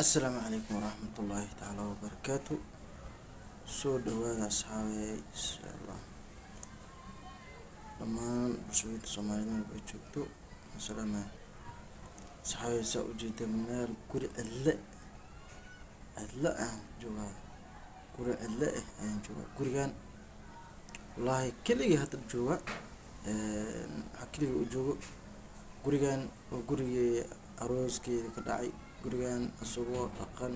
السلام عليكم ورحمة الله تعالى وبركاته. soo dhawaada asxaabey insha allah dhammaan bulshooyinka soomaalida ay joogto salaama asxaabey saa u jeeda meel guri cidla ah joogaa guri cidla ah ayaan joogaa gurigan wallaahi keligii hadda jooga waxaa keligii u joogo gurigan waa gurigii arooskeeda ka dhacay gurigan isagoo dhaqan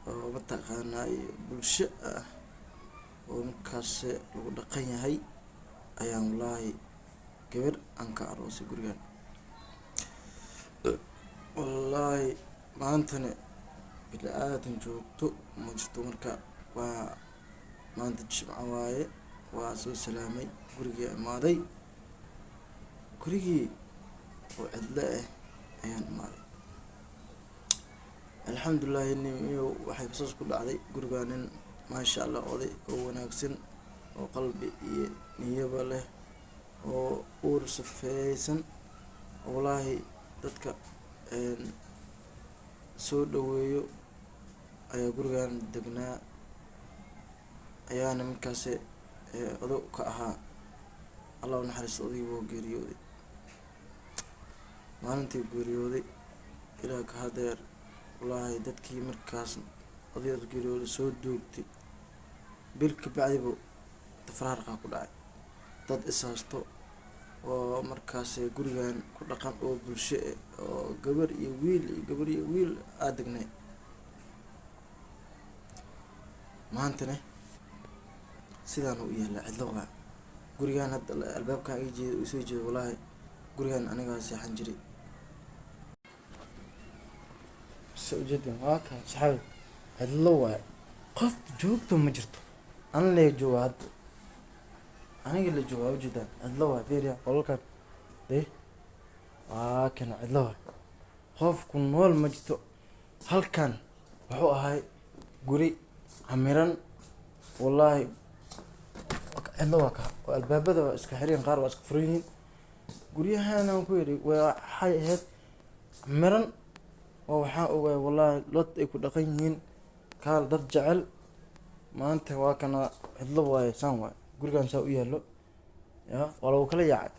oo mataqaanaa bulsho ah oo markaas lagu dhaqan yahay ayaan wallaahi gabar aan ka aroosay gurigan wallaahi maantana bila aadan joogto ma jirto marka waa maanta jimco waaye waa soo salaamay gurigii imaaday gurigii oo cidla ah ayaan imaaday alxamdulilah niyo waxay kasoos ku dhacday gurigaa nin maasha allah oday oo wanaagsan oo qalbi iyo niyaba leh oo uur safeysan wallaahi dadka soo dhaweeyo ayaa gurigan degnaa ayaana markaas odo ka ahaa allah u naxariisto odaygii wuu geeriyooday maalintii geeriyooday ilaa ka hadeer wallaahi dadkii markaas odayga geeriyooday soo duugtay bil ka bacdiba tafraarqaa ku dhacay dad ishaysto oo markaas gurigan ku dhaqan oo bulsho oo gabar iyo wiil aad degnay maantana sidaan u yaala cidlo waa gurigan hadda albaabkan ii jeeda uu soo jeedo wallaahi gurigan anigaa seexan jiray ujeedin waa kaa saxaabi cidlo waaye qof joogto ma jirto an lee jooga hadda aniga la jooga ujeedaan cidlo waaye fiiriya qolalkan dee waa kana cidlo waaye qofku nool ma jirto halkan wuxuu ahay guri camiran wallaahi cidlo waa kaa oo albaabada waa iska xireen qaar waa iska furan yihiin guryahanaan ku yidhi waxay ahayd camiran oo waxaan ogaay wallaahi dad ay ku dhaqan yihiin kaal dad jecel maanta waa kana cidlo waaye saan waaye gurigan saa u yaallo ya waa lagu kala yaacay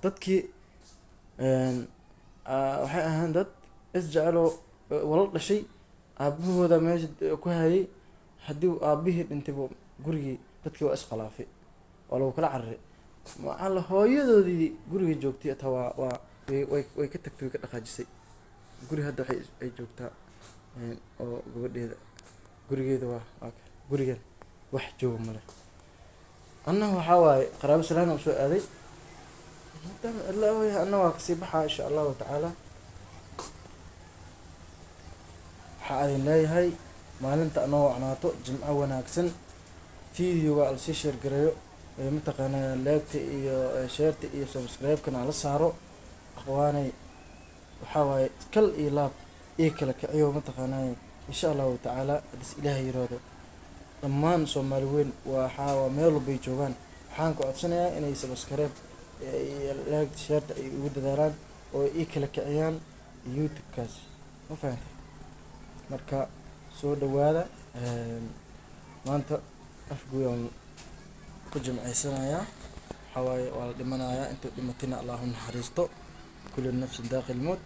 dadkii waxay ahaan dad isjeceloo wala dhashay aabahooda meesha ku hayay haddii aabihii dhintayba gurigii dadkii waa iskhilaafay waa lagu kala cararay macalla hooyadoodii guriga joogtay ataa waa way ka tagtay way ka dhaqaajisay guri hadda ay joogtaa oo gabadheeda gurigeeda waa gurigan wax jooga male anna waxaa waaye qaraabo salaana usoo aaday maadaama cidla awaya anna waa kasii baxaa insha allahu tacaala waxaa adin leeyahay maalinta anoo wacnaato jimco wanaagsan videoga alasii sheergareeyo mataqaanaa laagta iyo sheerta iyo subscribe-kana ala saaro aqwaanay waxaa waaye kal iyo laab ii kala kiciyo mataqaanaa insha allahu tacaala hadis ilaahay yiraahdo dhammaan soomaali weyn waa meel walbay joogaan waxaan ka codsanayaa inay subscribe iyo laagta sheerta ay ugu dadaalaan oo ii kala kiciyaan youtube-kaas ma fahantay marka soo dhawaada maanta afgooyaan ku jimcaysanayaa waxaa waaye waa la dhimanayaa intuu dhimatina allahu naxariisto kullu nafsin daaqil mawt